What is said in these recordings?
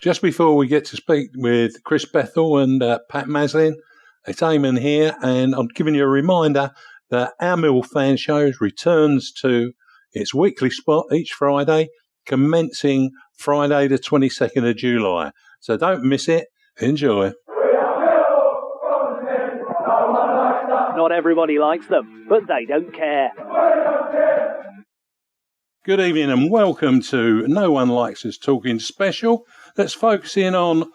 Just before we get to speak with Chris Bethell and Pat Maslin, it's Eamonn here, and I'm giving you a reminder that our Millwall Fan Shows returns to its weekly spot each Friday, commencing Friday the 22nd of July. So don't miss it. Enjoy. Not everybody likes them, but they don't care. Good evening and welcome to No One Likes Us Talking special that's focusing on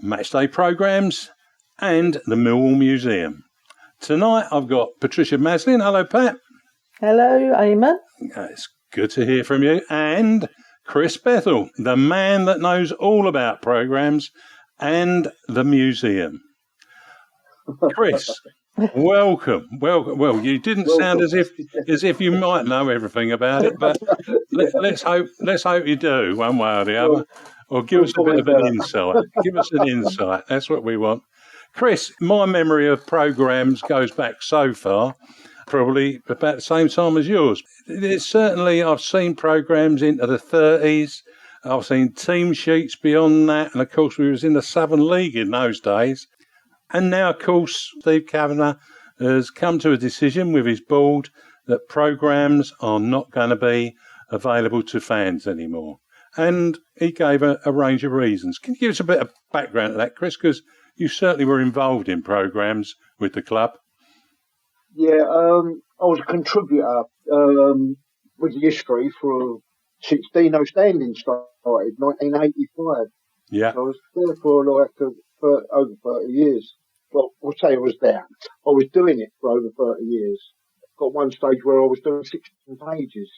matchday programmes and the Millwall Museum. Tonight I've got Patricia Maslin. Hello, Pat. Hello, Eamonn. It's good to hear from you. And Chris Bethell, the man that knows all about programmes and the museum. Chris, welcome. Well, you didn't sound as if you might know everything about it, but let's hope you do one way or the other, or give us a bit of an insight. Give us an insight. That's what we want. Chris, my memory of programmes goes back so far, probably about the same time as yours. Certainly, I've seen programmes into the 30s. I've seen team sheets beyond that, and of course, we was in the Southern League in those days. And now, of course, Steve Kavanagh has come to a decision with his board that programmes are not going to be available to fans anymore. And he gave a range of reasons. Can you give us a bit of background to that, Chris? Because you certainly were involved in programmes with the club. Yeah, I was a contributor with the history since Dino Standing started, 1985. Yeah. So I was there for over 30 years. Well, we'll say I was there. I was doing it for over 30 years. Got one stage where I was doing 16 pages.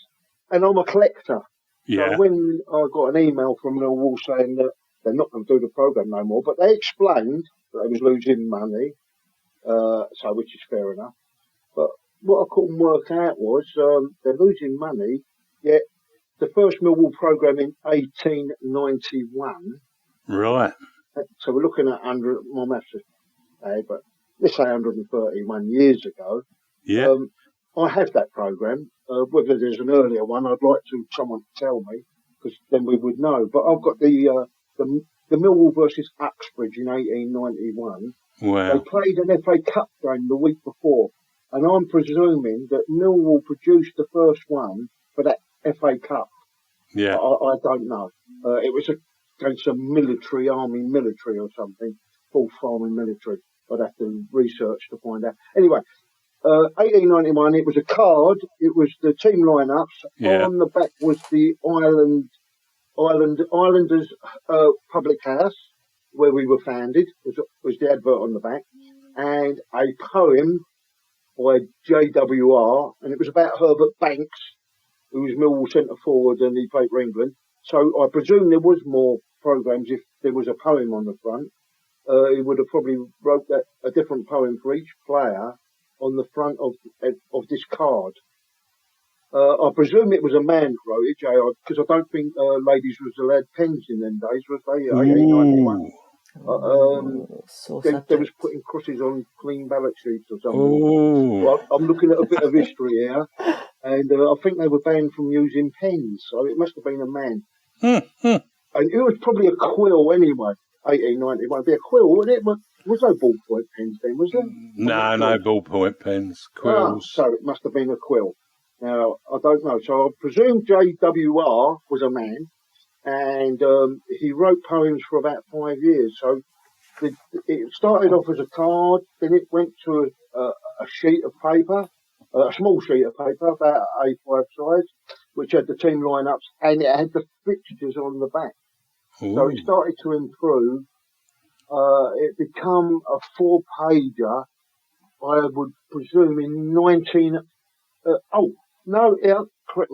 And I'm a collector. Yeah. So when I got an email from Millwall saying that they're not going to do the programme no more, but they explained that they was losing money, which is fair enough. But what I couldn't work out was they're losing money, yet the first Millwall programme in 1891. Right. So we're looking at my maths is bad, but let's say 131 years ago. Yeah. I have that programme. Whether there's an earlier one, I'd like someone to tell me, because then we would know. But I've got the Millwall versus Uxbridge in 1891. Wow. They played an FA Cup game the week before, and I'm presuming that Millwall produced the first one for that FA Cup. Yeah. I don't know. It was against a military or something, full farming military. I'd have to research to find out. Anyway, 1891, it was a card. It was the team lineups. Yeah. On the back was the Islanders public house where we were founded. Was the advert on the back, and a poem by JWR, and it was about Herbert Banks, who was Millwall centre forward and he played for England. So I presume there was more programmes if there was a poem on the front. He would have probably wrote a different poem for each player on the front of this card. I presume it was a man who wrote it, because I don't think ladies was allowed pens in them days, was they? 1891. They was putting crosses on clean ballot sheets or something. Well, I'm looking at a bit of history here, and I think they were banned from using pens, so it must have been a man. And it was probably a quill anyway, 1891. It'd be a quill, wouldn't it? Was no ballpoint pens then, was there? No ballpoint pens, quills. So it must have been a quill. Now, I don't know. So I presume JWR was a man, and he wrote poems for about 5 years. So it started off as a card, then it went to a sheet of paper, a small sheet of paper, about A5 size, which had the team lineups, and it had the fixtures on the back. Ooh. So it started to improve. It became a 4-pager, I would presume, in 19... correct.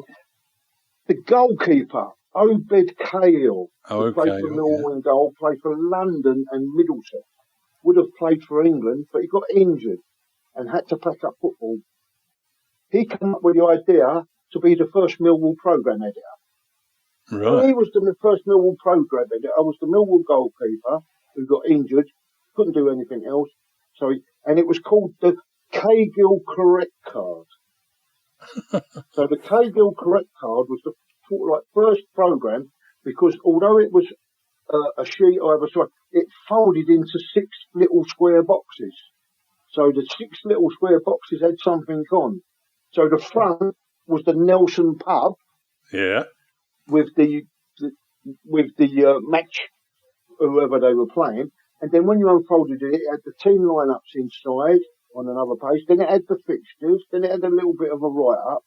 The goalkeeper, Obed Cahill, who played for Millwall in goal, played for London and Middlesex, would have played for England, but he got injured and had to pack up football. He came up with the idea to be the first Millwall programme editor. Right. Well, he was the first Millwall programme editor. I was the Millwall goalkeeper who got injured, couldn't do anything else. And it was called the Cahill Correct Card. So the Cahill Correct Card was the first programme, because although it was a sheet either side. It folded into 6 little square boxes. So the 6 little square boxes had something on. So the front was the Nelson pub. Yeah. With the match, whoever they were playing. And then when you unfolded it, it had the team lineups inside on another page. Then it had the fixtures. Then it had a little bit of a write-up.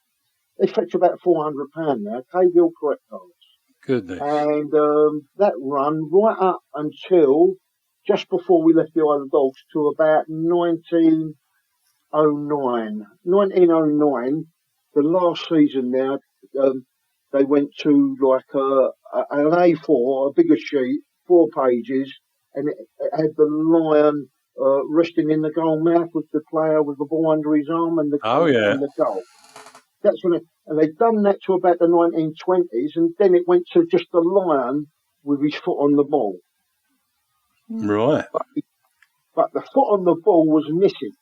They fetch about £400 now. K-Bill correct cards. Goodness. And that run right up until just before we left the Isle of Dogs to about 1909. 1909, the last season now, they went to like an A4, a bigger sheet, 4 pages, and it had the lion resting in the goal mouth with the player with the ball under his arm and the goal. That's when and they'd done that to about the 1920s, and then it went to just the lion with his foot on the ball. Right. But the foot on the ball was missing.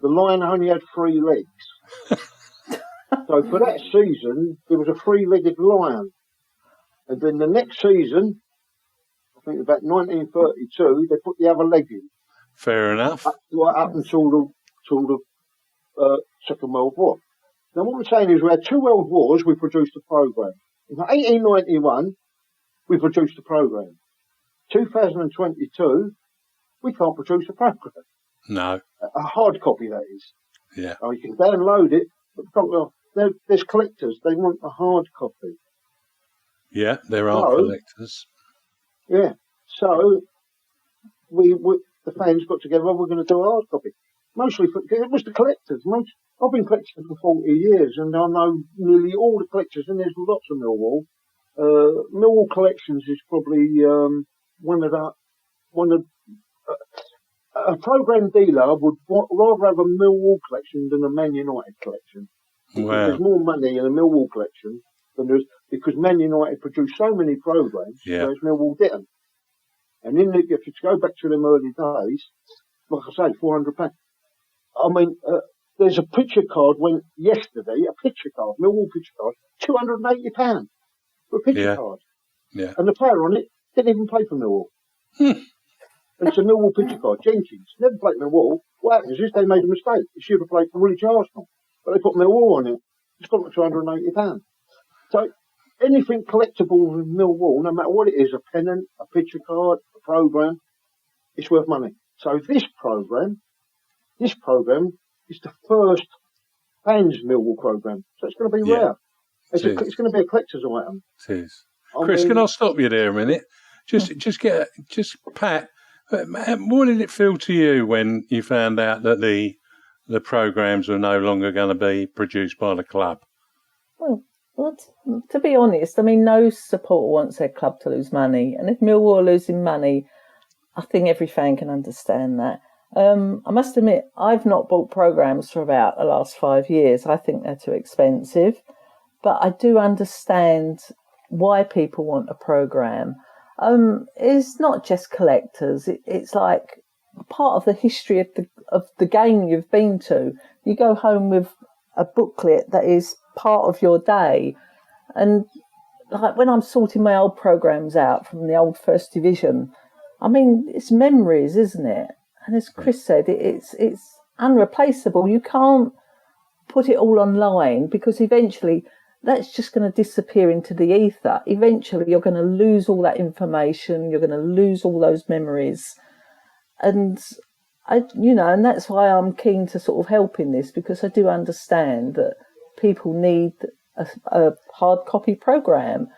The lion only had 3 legs. So for that season, there was a 3-legged lion. And then the next season, I think about 1932, they put the other leg in. Fair enough. Up until the Second World War. Now what I'm saying is we had 2 world wars, we produced a programme. In 1891, we produced a programme. 2022, we can't produce a programme. No. A hard copy, that is. Yeah. You can download it, but there's collectors. They want a hard copy. Yeah, there are collectors. Yeah. So we the fans got together. We're going to do a hard copy. Mostly it was the collectors. I've been collecting for 40 years, and I know nearly all the collectors. And there's lots of Millwall. Millwall Collections is probably one of a programme dealer would rather have a Millwall collection than a Man United collection. Wow. There's more money in a Millwall collection than there's because Man United produced so many programmes, whereas Millwall didn't. And if you go back to them early days, like I say, £400. I mean, there's a picture card went yesterday, Millwall picture card, £280 for a picture card. Yeah. And the player on it didn't even play for Millwall. It's a Millwall picture card. Jenkins never played Millwall. What happens is they made a mistake. He should have played for Woolwich Arsenal, but they put Millwall on it. It's got £280. So anything collectible with Millwall, no matter what it is, a pennant, a picture card, a programme, it's worth money. So this programme is the first fans Millwall programme. So it's going to be rare. It's going to be a collector's item. It is. Chris, can I stop you there a minute? Pat, what did it feel to you when you found out that the programmes were no longer going to be produced by the club? Well, to be honest, I mean, no supporter wants their club to lose money. And if Millwall are losing money, I think every fan can understand that. I must admit, I've not bought programmes for about the last 5 years. I think they're too expensive. But I do understand why people want a programme. It's not just collectors. It's like part of the history of the game you've been to. You go home with a booklet that is part of your day. And like when I'm sorting my old programmes out from the old First Division, I mean, it's memories, isn't it? And as Chris said, it's unreplaceable. You can't put it all online because eventually that's just going to disappear into the ether. Eventually you're going to lose all that information. You're going to lose all those memories. And and that's why I'm keen to sort of help in this, because I do understand that people need a hard copy programme.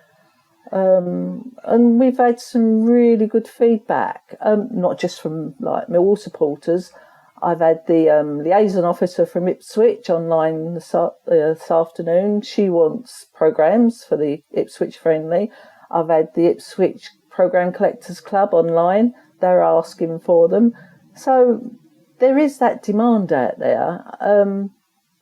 And we've had some really good feedback, not just from like Millwall supporters. I've had the liaison officer from Ipswich online this afternoon. She wants programmes for the Ipswich friendly. I've had the Ipswich Programme Collectors Club online. They're asking for them. So there is that demand out there.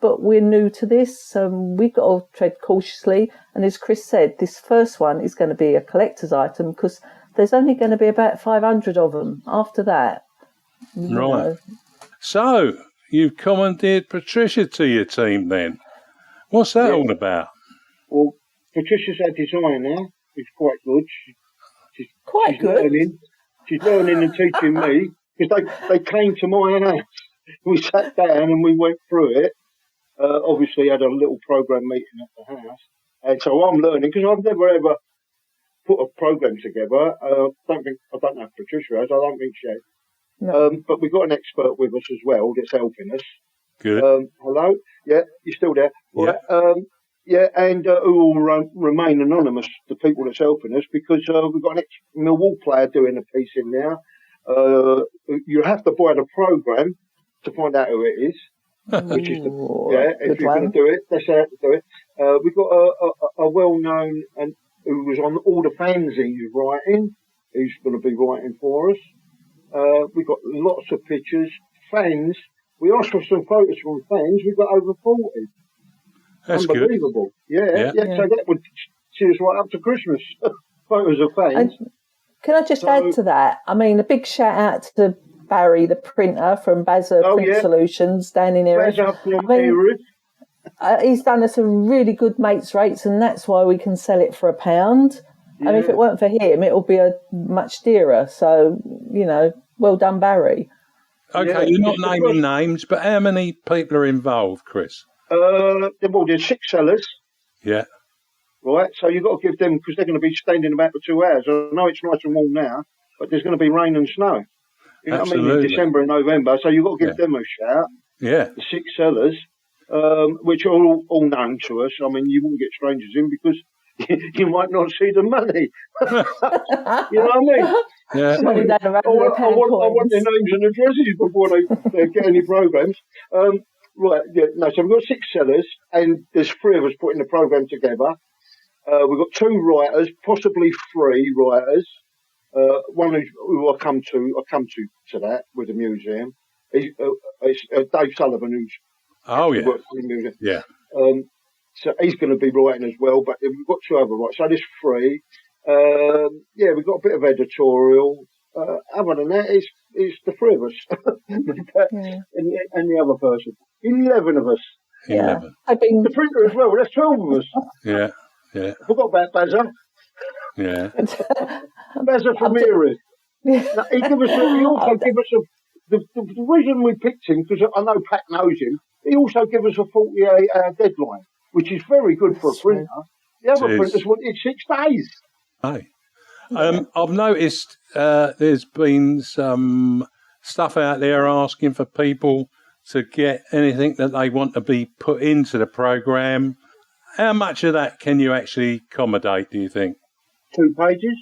But we're new to this, so we've got to tread cautiously. And as Chris said, this first one is going to be a collector's item because there's only going to be about 500 of them. After that, right. So you've commandeered Patricia to your team then. What's that all about? Well, Patricia's our designer. It's quite good. Quite good. She's learning and teaching me, because they came to my house. We sat down and we went through it. Obviously, had a little program meeting at the house. And so I'm learning, because I've never ever put a program together. I don't know if Patricia has. I don't think she has. No. But we've got an expert with us as well that's helping us. Good. Hello? Yeah, you're still there? Yeah. Right. And who will remain anonymous, the people that's helping us, because we've got an ex-Millwall player doing a piece in now. You have to buy the program to find out who it is. Which is if you're going to do it, that's how to do it. We've got a well-known and who was on all the fanzines writing, who's going to be writing for us. We've got lots of pictures, fans. We asked for some photos from fans. We've got over 40. That's unbelievable. Good. Yeah. So that would see us right up to Christmas. Photos of fans. And can I just add to that? I mean, a big shout out to Barry, the printer from Bazza Print Solutions down in Erith. He's done us a really good mates rates, and that's why we can sell it for £1. Yeah. And if it weren't for him, it would be much dearer. So, well done, Barry. Okay, you're not naming names, but how many people are involved, Chris? There's 6 sellers. Yeah. Right, so you've got to give them, because they're going to be standing about for 2 hours. I know it's nice and warm now, but there's going to be rain and snow. You know what I mean? In December and November, so you've got to give them a shout. Yeah. The 6 sellers, which are all known to us. I mean, you wouldn't get strangers in because you might not see the money. You know what I mean? Yeah. So, I want their names and addresses before they get any programs. Right, so we've got 6 sellers, and there's 3 of us putting the program together. We've got 2 writers, possibly 3 writers. One who I come to that with the museum. It's Dave Sullivan, who's works for the museum. Yeah. So he's going to be writing as well, but we've got 2 other writers. So there's 3. We've got a bit of editorial. Other than that, it's the 3 of us and the other person. 11 of us. 11. The printer as well. That's 12 of us. Yeah. Yeah. I forgot about Bazza. Yeah. Bazza from Erith. He also gave us the reason we picked him, because I know Pat knows him, he also gave us a 48-hour deadline, which is very good for a printer. The other printers wanted 6 days. Hey. I've noticed there's been some stuff out there asking for people to get anything that they want to be put into the programme. How much of that can you actually accommodate, do you think? 2 pages.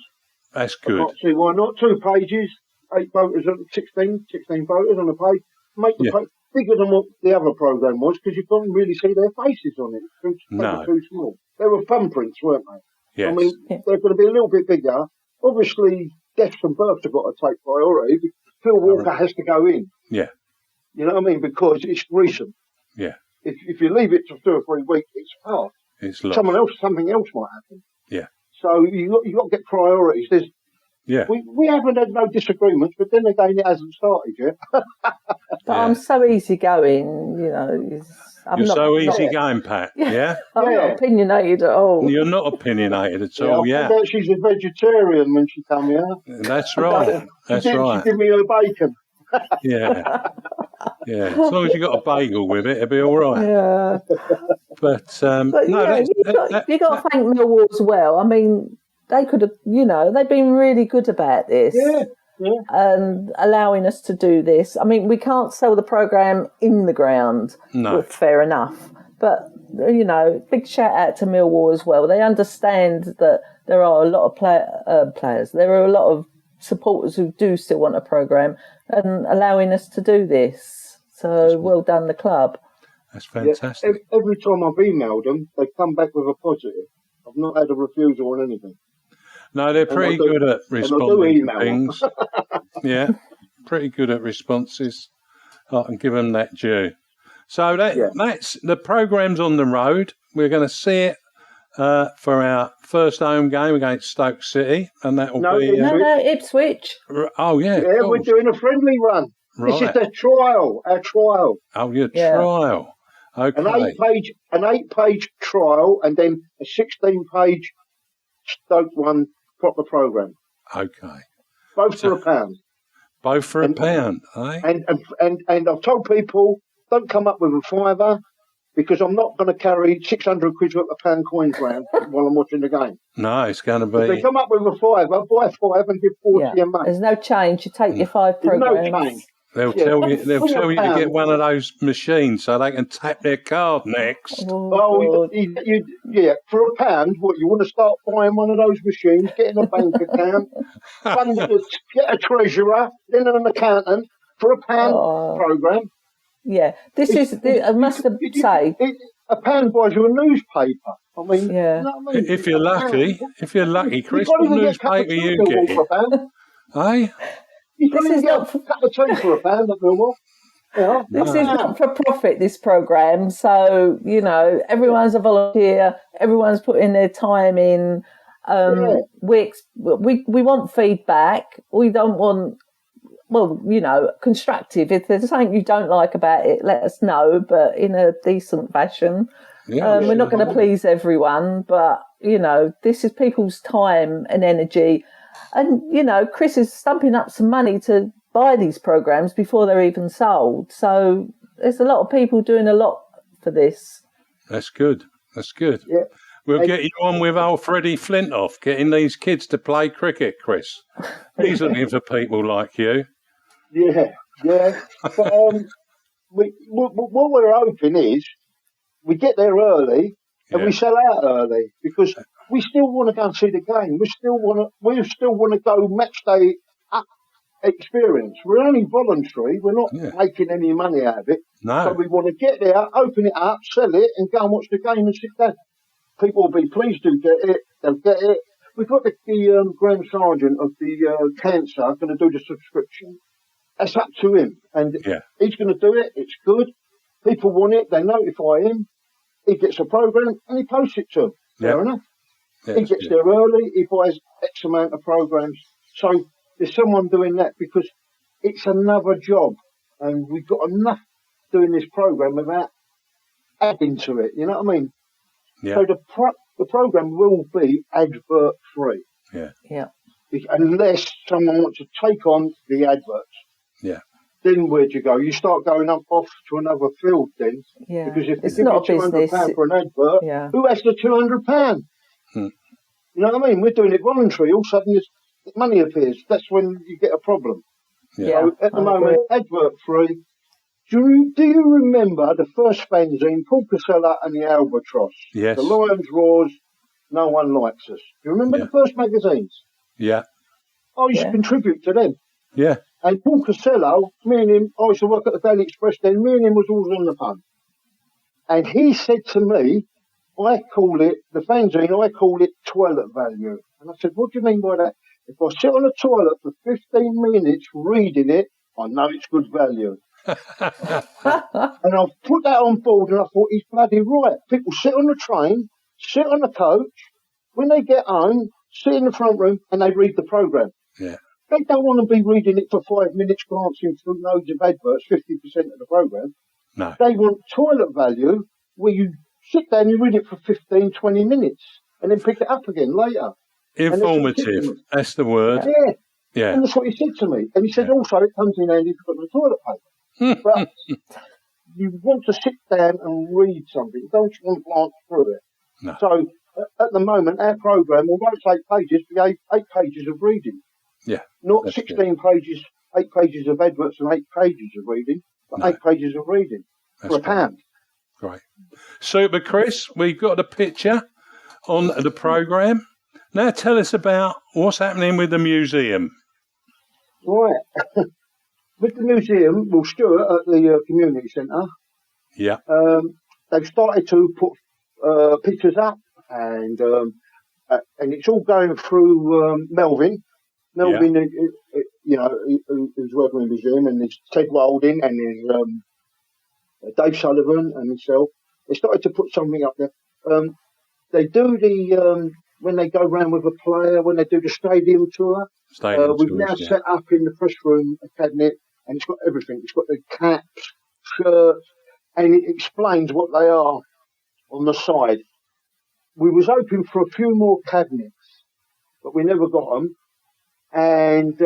That's good. I can't see why not. 2 pages, 8 photos, 16 photos on a page. Make the page bigger than what the other programme was, because you couldn't really see their faces on it. They were too small. They were thumb prints, weren't they? Yes. I mean, they're going to be a little bit bigger. Obviously, deaths and births have got to take priority. Phil Walker has to go in. Yeah. You know what I mean? Because it's recent. Yeah. If you leave it for 2 or 3 weeks, it's past. It's lost. Something else might happen. Yeah. So you got to get priorities. We haven't had no disagreements, but then again, it hasn't started yet. But I'm so easygoing, You're so easygoing, Pat. Yeah? I'm not opinionated at all. You're not opiniinated at all, I bet she's a vegetarian when she come here. That's right. That's right. She give me her bacon. Yeah. Yeah. As long as you got a bagel with it, it'll be all right. Yeah. But you got to thank Millwall as well. I mean, they could have, they've been really good about this. Yeah. And allowing us to do this. I mean, we can't sell the programme in the ground. No. Fair enough. But, big shout out to Millwall as well. They understand that there are a lot of players. There are a lot of supporters who do still want a programme and allowing us to do this. So well done, the club. That's fantastic. Yeah, every time I've emailed them, they come back with a positive. I've not had a refusal on anything. No, they're pretty good at responding to things. Yeah, pretty good at responses. I can give them that due. So that's the programme's on the road. We're going to see it for our first home game against Stoke City, and that will be Ipswich. Oh yeah, we're doing a friendly run. Right. This is the trial. Our trial. Oh, your trial. Okay. An 8-page trial, and then a 16-page Stoke one proper programme. Okay. Both for £1. Both for £1, eh? And I've told people, don't come up with a £5 because I'm not going to carry 600 quid worth of pound coins around while I'm watching the game. No, it's going to be... If they come up with a £5, buy 5 and give 40 a month. There's no change. You take your 5 There's programmes. no change. They'll tell you to get one of those machines so they can tap their card next. Oh, for £1, what, you want to start buying one of those machines, get in a bank account, get a treasurer, then an accountant for £1 programme. Yeah, I must say... £1 buys you a newspaper. I mean, yeah. You know what I mean? If you're lucky, Chris, what newspaper you get? Eh? You can't even get a cup of tea for £1 at Millwall. Yeah. This is not for profit, this programme. So, everyone's a volunteer. Everyone's putting their time in. We want feedback. We don't want, constructive. If there's something you don't like about it, let us know, but in a decent fashion. We're not going to please everyone, but, this is people's time and energy. And, Chris is stumping up some money to buy these programmes before they're even sold. So there's a lot of people doing a lot for this. That's good. Yeah. We'll get you on with old Freddie Flintoff, getting these kids to play cricket, Chris. He's looking for people like you. Yeah. But what we're hoping is we get there early and we sell out early because we still want to go and see the game. We still want to go match day experience. We're only voluntary. We're not making any money out of it. No. So we want to get there, open it up, sell it, and go and watch the game and sit down. People will be pleased to get it. They'll get it. We've got the Grand Sergeant of the cancer going to do the subscription. That's up to him. And he's going to do it. It's good. People want it. They notify him. He gets a programme and he posts it to them. Fair enough. Yeah, he gets there early. He buys X amount of programmes. So there's someone doing that because it's another job. And we've got enough doing this programme without adding to it. You know what I mean? Yeah. So the programme will be advert free. Yeah. Unless someone wants to take on the adverts. Yeah. Then where'd you go? You start going off to another field then. Yeah. Because if it's you not give £200 for an advert, who has the £200? You know what I mean? We're doing it voluntary. All of a sudden, money appears. That's when you get a problem. Yeah. So at the moment, advert free. Do you remember the first fanzine, Paul Casella and the Albatross? Yes. The Lions Roars, No One Likes Us. Do you remember the first magazines? Yeah. I used to contribute to them. Yeah. And Paul Casella, me and him, I used to work at the Daily Express then, me and him was always on the phone. And he said to me, the fanzine, I call it toilet value. And I said, what do you mean by that? If I sit on a toilet for 15 minutes reading it, I know it's good value. And I put that on board and I thought, he's bloody right. People sit on the train, sit on the coach, when they get home, sit in the front room and they read the programme. Yeah. They don't want to be reading it for 5 minutes, glancing through loads of adverts, 50% of the programme. No. They want toilet value where you sit down and you read it for 15, 20 minutes and then pick it up again later. Informative. That's the word. Yeah. And that's what he said to me. And he said also it comes in handy to put on the toilet paper. But you want to sit down and read something. You don't want to glance through it. No. So at the moment, our programme, although it's 8 pages, we have 8 pages of reading. Yeah. Not 16 pages, 8 pages of adverts and 8 pages of reading, but 8 pages of reading for £1. Great. Super, Chris. We've got a picture on the programme. Now tell us about what's happening with the museum. Right. With the museum, well, Stuart at the community centre, they've started to put pictures up, and it's all going through Melvin. Melvin, who's working in the museum, and there's Ted Wilding, and there's Dave Sullivan and himself. They started to put something up there. They do the when they go around with a player, when they do the stadium tour. We've now set up in the press room a cabinet, and it's got everything. It's got the caps, shirts, and it explains what they are on the side. We was hoping for a few more cabinets, but we never got them. And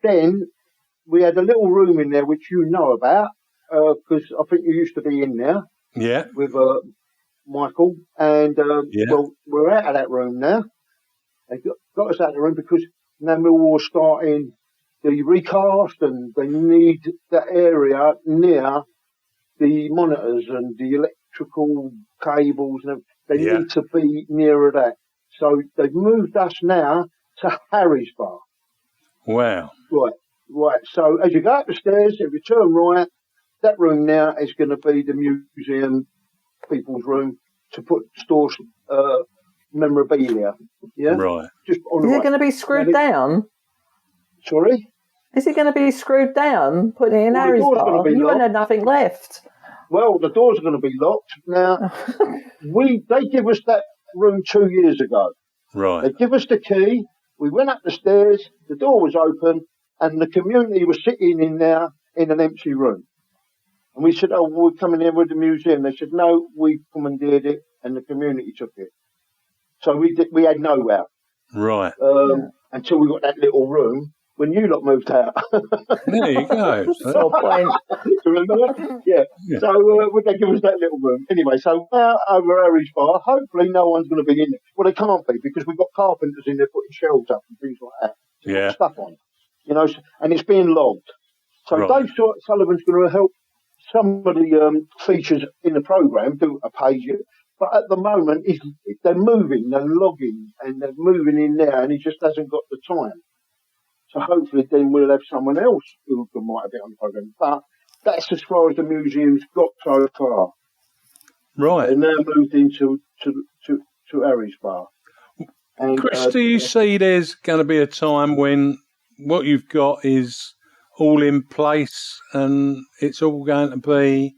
then we had a little room in there which you know about, because I think you used to be in there. Yeah. With Michael. And, well, we're out of that room now. They got us out of the room because now Millwall's starting the recast and they need that area near the monitors and the electrical cables. And they need to be nearer that. So they've moved us now to Harry's Bar. Wow. Right. So as you go up the stairs, if you turn right, that room now is going to be the museum people's room to put stores memorabilia. Yeah? Right. Just on Is the it going to be screwed down? Sorry? Is it going to be screwed down, putting it in Harry's Bar? You won't have nothing left. Well, the doors are going to be locked. Now, they give us that room 2 years ago. Right. They give us the key. We went up the stairs. The door was open, and the community was sitting in there in an empty room. And we said, "Oh, we're coming in with the museum." They said, "No, we commandeered it, and the community took it." So we had nowhere. Right. Until we got that little room when you lot moved out. There you go. So point. Remember that? Yeah. So they give us that little room. Anyway, so now over Harry's Bar, hopefully no one's going to be in there. Well, they can't be because we've got carpenters in there putting shelves up and things like that. To put stuff on. You know, and it's being logged. So Dave Sullivan's going to help some of the features in the programme, do a page. But at the moment, they're moving, they're logging, and they're moving in there, and he just hasn't got the time. So hopefully then we'll have someone else who might have been on the programme. But that's as far as the museum's got so far. Right. They're now moved into to Harry's Bar. And, Chris, do you see there's going to be a time when what you've got is all in place and it's all going to be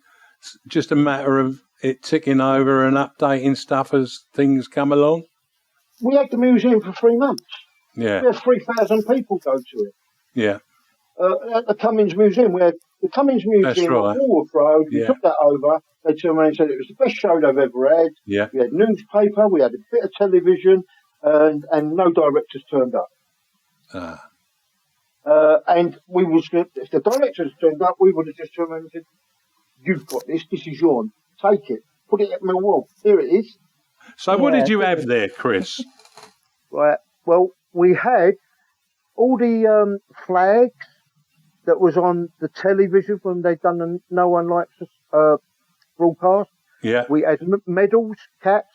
just a matter of it ticking over and updating stuff as things come along? We had the museum for 3 months. Yeah. We had 3,000 people go to it. Yeah. At the Cummings Museum, where the Cummings Museum on Walworth Road, we took that over. They turned around and said it was the best show they've ever had. Yeah. We had newspaper, we had a bit of television, and no directors turned up. And we was if the directors turned up, we would have just turned around and said, "You've got this. This is yours. Take it. Put it at Millwall. Here it is." So what did you have there, Chris? Right. Well, we had all the flags that was on the television when they'd done the No One Likes Us broadcast. Yeah. We had medals, caps,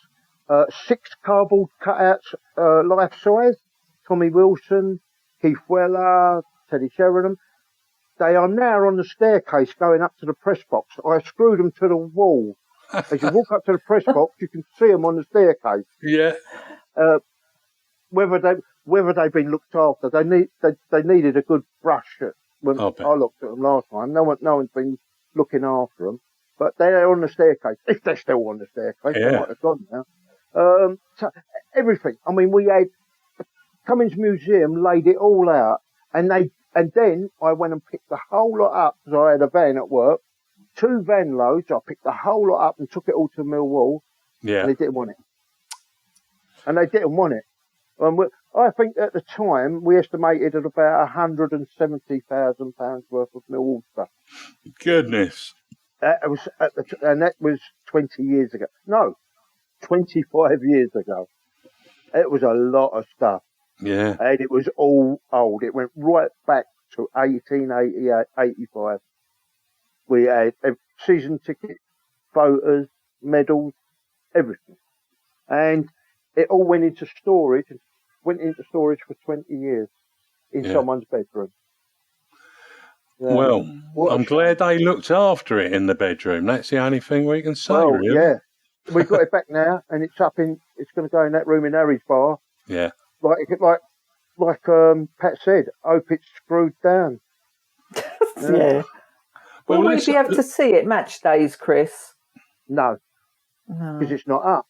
6 cardboard cutouts, life size. Tommy Wilson, Keith Weller, Teddy Sheringham. They are now on the staircase going up to the press box. I screwed them to the wall. As you walk up to the press box, you can see them on the staircase. Yeah. Whether they've been looked after, they needed a good brush. When I looked at them last time, no one's been looking after them, but they're on the staircase. If they're still on the staircase, they might have gone now. So everything. I mean, we had Cummings Museum laid it all out, and then I went and picked the whole lot up because I had a van at work, 2 van loads. I picked the whole lot up and took it all to Millwall. Yeah. And they didn't want it. I think at the time we estimated at about £170,000 worth of Millwall stuff. Goodness. That was 20 years ago. No, 25 years ago. It was a lot of stuff. Yeah. And it was all old. It went right back to 1888, 85. We had season tickets, photos, medals, everything. And it all went into storage for 20 years in someone's bedroom. Well, I'm glad they looked after it in the bedroom. That's the only thing we can say, really. Yeah. We've got it back now, and it's going to go in that room in Harry's Bar. Yeah. Like Pat said, hope it's screwed down. Yeah. Will we be able to see it match days, Chris? No. Because it's not up.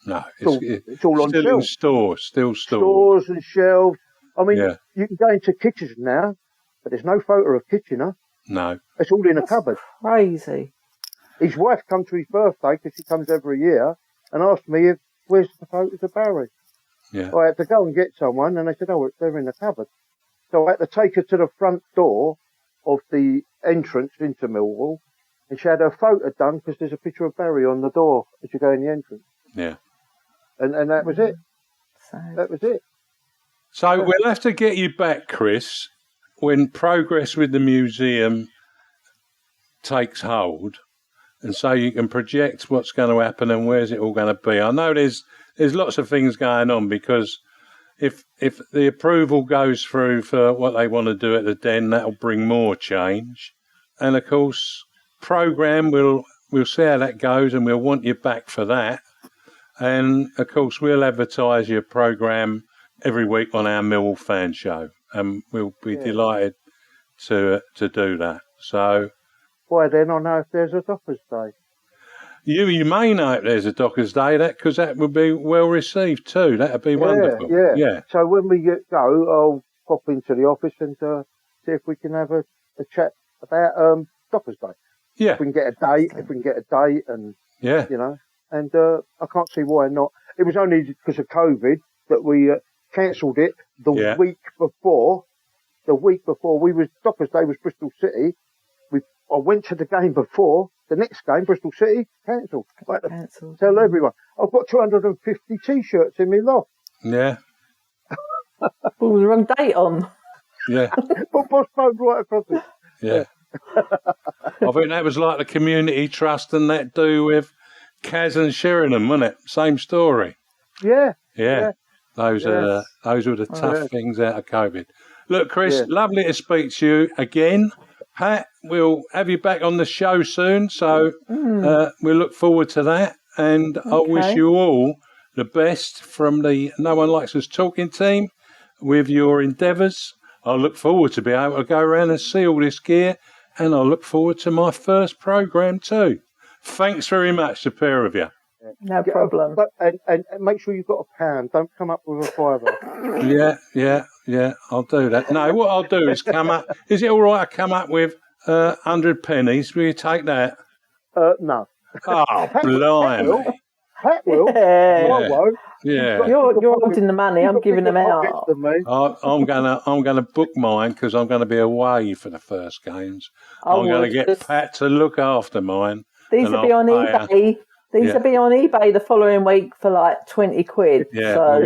No, it's all on still shelves. Stores and shelves. I mean, you can go into kitchens now, but there's no photo of Kitchener. No. It's all in a cupboard. Crazy. His wife come to his birthday, because she comes every year, and asked me, where's the photos of Barry? Yeah. I had to go and get someone, and they said, they're in the cupboard. So I had to take her to the front door of the entrance into Millwall, and she had her photo done because there's a picture of Barry on the door as you go in the entrance. Yeah. And that was it. Sad. That was it. So we'll have to get you back, Chris, when progress with the museum takes hold, and so you can project what's going to happen and where's it all going to be. I know there's lots of things going on, because if the approval goes through for what they want to do at the Den, that'll bring more change. And of course, programme, we'll see how that goes, and we'll want you back for that. And of course, we'll advertise your programme every week on our Millwall Fan Show, and we'll be delighted to do that. So, Why then I know if there's a Dockers Day. You may know if there's a Dockers Day, because that would be well received too. That'd be wonderful. Yeah. So when we go, I'll pop into the office and see if we can have a chat about Dockers Day. Yeah. If we can get a date, and you know, and I can't see why not. It was only because of COVID that we cancelled it the week before. The week before Dockers Day was Bristol City. I went to the game before. The next game, Bristol City, cancelled. Tell everyone. I've got 250 T-shirts in my loft. Yeah. Well, the wrong date on. Yeah. But postponed right across it. Yeah. I think that was like the Community Trust and that do with Kaz and Sheringham, wasn't it? Same story. Yeah. Those were the tough things out of COVID. Look, Chris, lovely to speak to you again. Pat, we'll have you back on the show soon, so we look forward to that. And I wish you all the best from the No One Likes Us Talking team with your endeavours. I look forward to being able to go around and see all this gear, and I look forward to my first programme too. Thanks very much, the pair of you. No problem. And make sure you've got a pound. Don't come up with a $5. Yeah, I'll do that. No, what I'll do is come up. Is it all right I come up with 100 pennies? Will you take that? No. Oh, blimey. Pat will. Yeah. I won't. Yeah. You're holding the money. I'm giving them out. I'm gonna book mine because I'm gonna be away for the first games. I'm gonna get Pat to look after mine. These will be on eBay. These will be on eBay the following week for like 20 quid. Yeah. So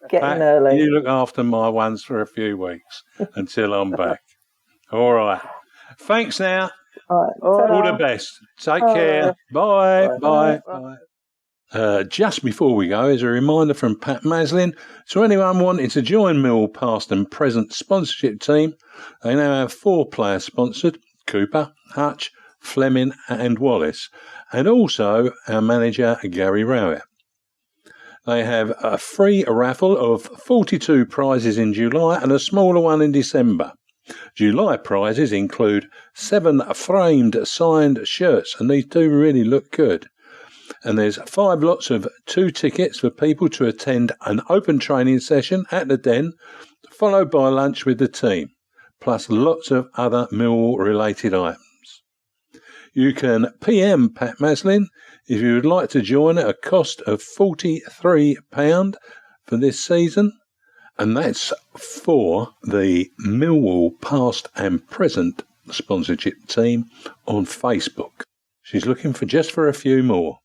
get in early. You look after my ones for a few weeks until I'm back. All right. Thanks now. All the best. Take care. Bye. Bye. Just before we go, as a reminder from Pat Maslin, to anyone wanting to join Millwall past and present sponsorship team, they now have 4 players sponsored: Cooper, Hutch, Fleming and Wallace, and also our manager Gary Rowett. They have a free raffle of 42 prizes in July and a smaller one in December. July prizes include 7 framed signed shirts, and these do really look good. And there's 5 lots of 2 tickets for people to attend an open training session at the Den, followed by lunch with the team, plus lots of other Millwall related items. You can PM Pat Maslin if you would like to join at a cost of £43 for this season, and that's for the Millwall past and present sponsorship team on Facebook. She's looking for just for a few more.